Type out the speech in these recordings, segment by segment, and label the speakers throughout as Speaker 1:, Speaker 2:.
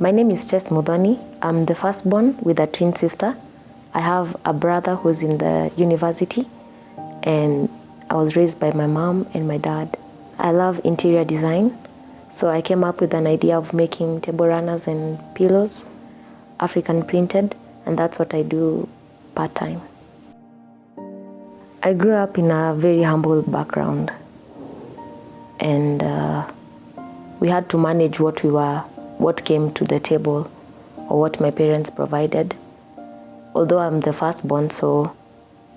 Speaker 1: My name is Tess Muthoni. I'm the firstborn with a twin sister. I have a brother who's in the university, and I was raised by my mom and my dad. I love interior design, so I came up with an idea of making table runners and pillows, African printed, and that's what I do part-time. I grew up in a very humble background, and we had to manage what came to the table, or what my parents provided. Although I'm the firstborn, so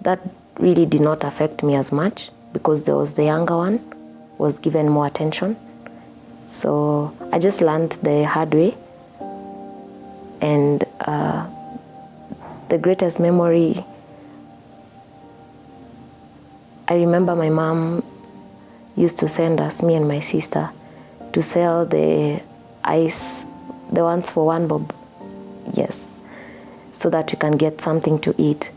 Speaker 1: that really did not affect me as much, because there was the younger one, was given more attention. So I just learned the hard way. And the greatest memory, I remember my mom used to send us, me and my sister, to sell the ice, the ones for 1 bob, yes, so that we can get something to eat.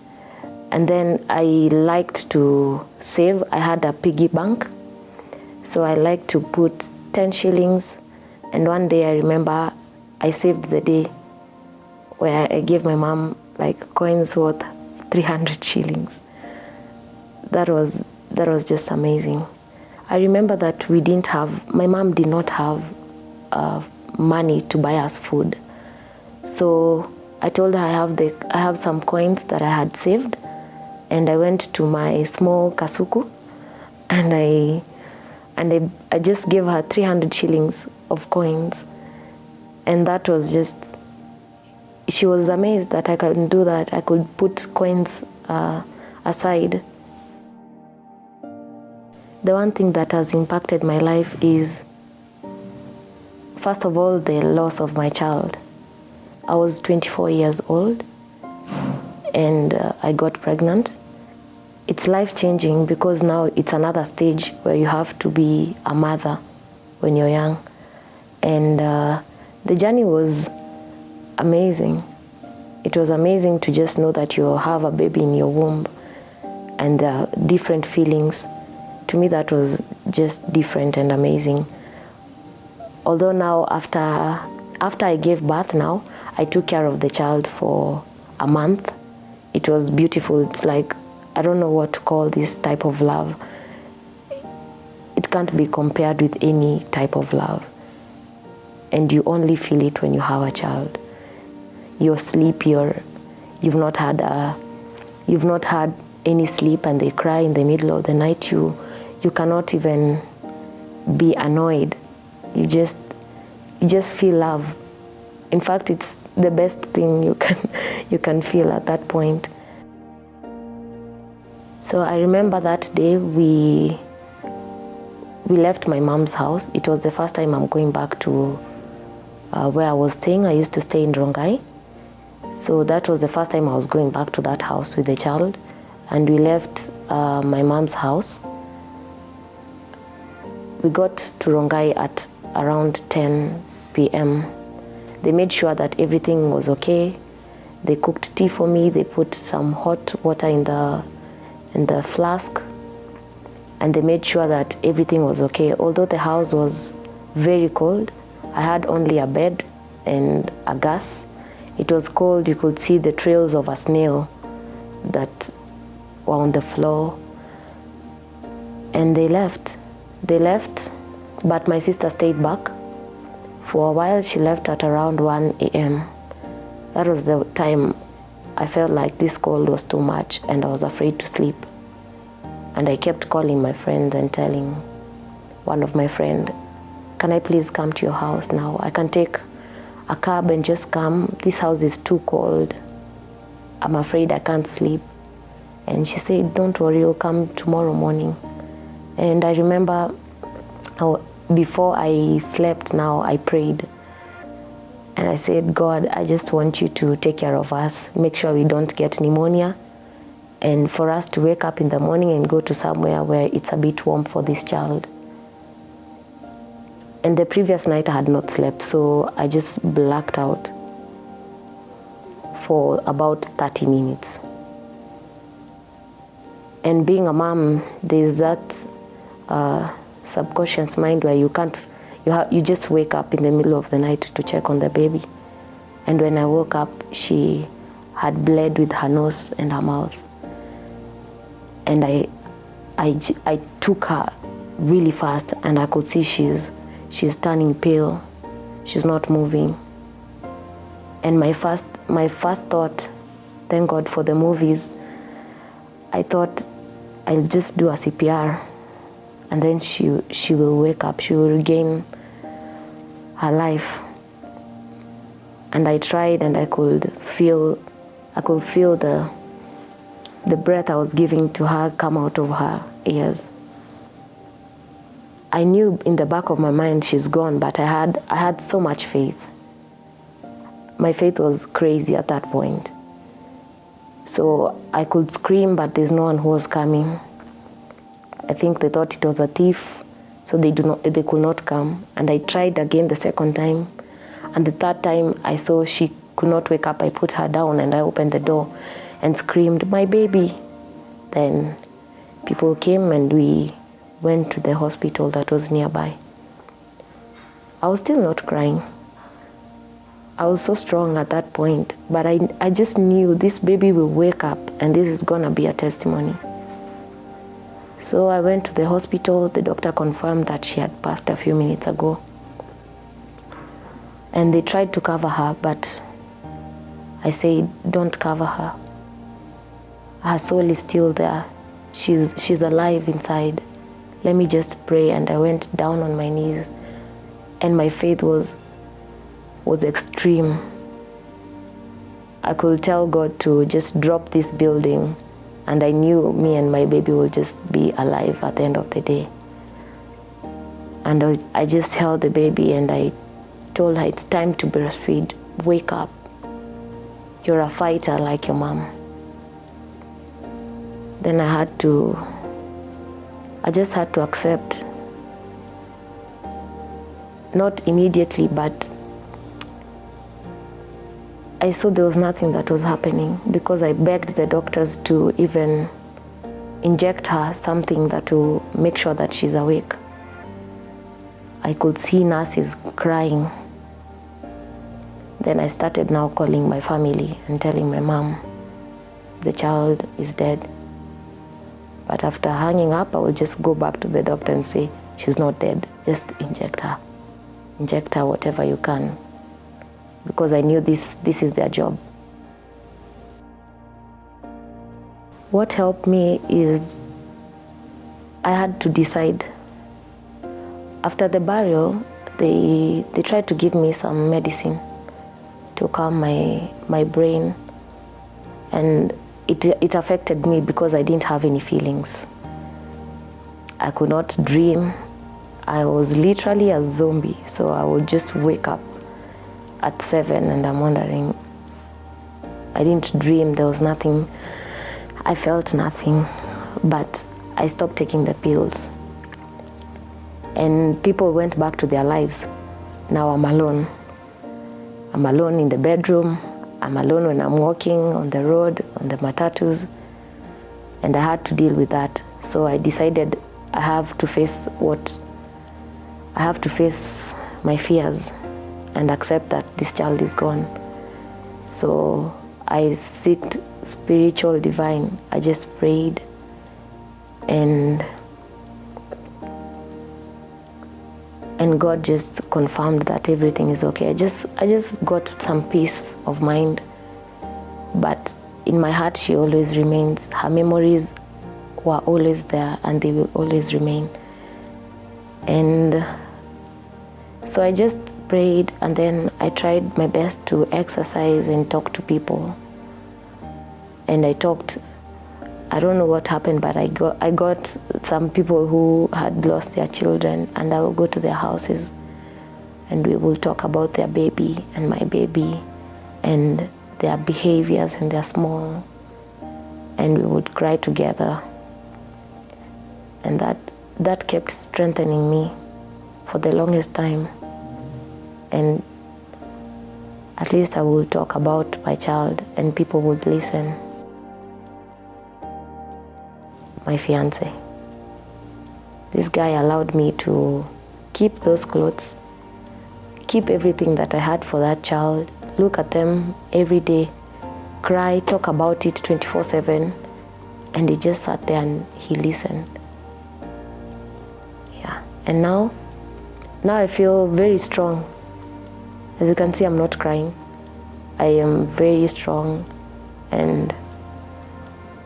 Speaker 1: And then I liked to save. I had a piggy bank, so I liked to put 10 shillings. And one day I remember I saved the day where I gave my mom like coins worth 300 shillings. That was just amazing. I remember that my mom did not have money to buy us food. So I told her I have some coins that I had saved, and I went to my small kasuku, and I just gave her 300 shillings of coins. And that was just, she was amazed that I could do that. I could put coins aside. The one thing that has impacted my life is, first of all, the loss of my child. I was 24 years old, and I got pregnant. It's life-changing, because now it's another stage where you have to be a mother when you're young. And the journey was amazing. It was amazing to just know that you have a baby in your womb, and there are different feelings. To me, that was just different and amazing. Although now, after I gave birth now, I took care of the child for a month. It was beautiful. It's like, I don't know what to call this type of love. It can't be compared with any type of love. And you only feel it when you have a child. You're sleep, you've not had any sleep, and they cry in the middle of the night. You cannot even be annoyed. You just feel love. In fact, it's the best thing you can feel at that point. So I remember that day we left my mom's house. It was the first time I'm going back to where I was staying. I used to stay in Rongai. So that was the first time I was going back to that house with the child. And we left my mom's house. We got to Rongai at around 10 p.m. They made sure that everything was okay. They cooked tea for me. They put some hot water in the flask, and they made sure that everything was okay. Although the house was very cold, I had only a bed and a gas. It was cold. You could see the trails of a snail that were on the floor. And they left, but my sister stayed back. For a while, she left at around 1 a.m. That was the time I felt like this cold was too much, and I was afraid to sleep. And I kept calling my friends and telling one of my friends, can I please come to your house now? I can take a cab and just come. This house is too cold. I'm afraid I can't sleep. And she said, don't worry, you'll come tomorrow morning. And I remember before I slept now, I prayed. And I said, God, I just want you to take care of us. Make sure we don't get pneumonia. And for us to wake up in the morning and go to somewhere where it's a bit warm for this child. And the previous night I had not slept, so I just blacked out for about 30 minutes. And being a mom, there's that subconscious mind where you just wake up in the middle of the night to check on the baby. And when I woke up, she had bled with her nose and her mouth. And I took her really fast, and I could see she's turning pale. She's not moving. And my first thought, thank God for the movies, I thought I'll just do a CPR, and then she will wake up, she will regain her life. And I tried, and I could feel the breath I was giving to her come out of her ears. I knew in the back of my mind she's gone, but I had so much faith. My faith was crazy at that point. So I could scream, but there's no one who was coming. I think they thought it was a thief, so they could not come. And I tried again the second time. And the third time I saw she could not wake up, I put her down and I opened the door and screamed, "My baby!" Then people came and we went to the hospital that was nearby. I was still not crying. I was so strong at that point, but I just knew this baby will wake up and this is gonna be a testimony. So I went to the hospital. The doctor confirmed that she had passed a few minutes ago. And they tried to cover her, but I said, don't cover her. Her soul is still there. She's alive inside. Let me just pray. And I went down on my knees, and my faith was extreme. I could tell God to just drop this building, and I knew me and my baby will just be alive at the end of the day. And I just held the baby and I told her, it's time to breastfeed. Wake up. You're a fighter like your mom. Then I just had to accept. Not immediately, but I saw there was nothing that was happening, because I begged the doctors to even inject her something that will make sure that she's awake. I could see nurses crying. Then I started now calling my family and telling my mom, the child is dead. But after hanging up, I would just go back to the doctor and say, she's not dead, just inject her. Inject her whatever you can. Because I knew this is their job. What helped me is I had to decide. After the burial, they tried to give me some medicine to calm my brain, and it affected me because I didn't have any feelings. I could not dream. I was literally a zombie, so I would just wake up at 7 and I'm wondering, I didn't dream, there was nothing, I felt nothing, but I stopped taking the pills. And people went back to their lives. Now I'm alone. I'm alone in the bedroom. I'm alone when I'm walking on the road, on the matatus. And I had to deal with that. So I decided I have to face my fears and accept that this child is gone. So I sought spiritual divine. I just prayed, and God just confirmed that everything is okay. I just got some peace of mind, but in my heart she always remains. Her memories were always there and they will always remain. And so I just prayed, and then I tried my best to exercise and talk to people. And I talked, I don't know what happened, but I got some people who had lost their children, and I will go to their houses and we will talk about their baby and my baby and their behaviors when they're small, and we would cry together. And that kept strengthening me for the longest time. And at least I will talk about my child and people would listen. My fiance. This guy allowed me to keep those clothes, keep everything that I had for that child, look at them every day, cry, talk about it 24/7, and he just sat there and he listened. Yeah, and now I feel very strong. As you can see, I'm not crying. I am very strong, and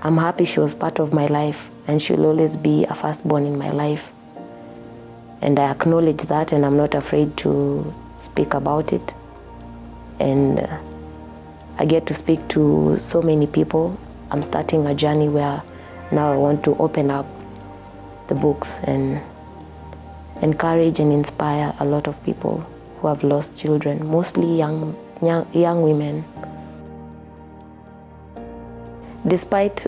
Speaker 1: I'm happy she was part of my life, and she'll always be a firstborn in my life. And I acknowledge that, and I'm not afraid to speak about it. And I get to speak to so many people. I'm starting a journey where now I want to open up the books and encourage and inspire a lot of people who have lost children, mostly young women. Despite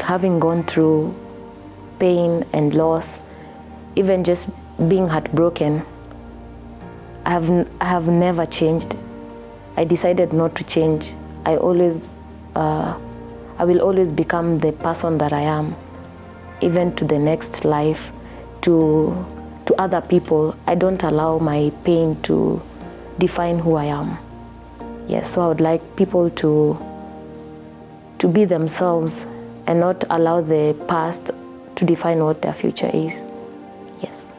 Speaker 1: having gone through pain and loss, even just being heartbroken, I have never changed. I decided not to change. I will always become the person that I am, even to the next life, to other people. I don't allow my pain to define who I am. Yes, so I would like people to be themselves and not allow the past to define what their future is. Yes.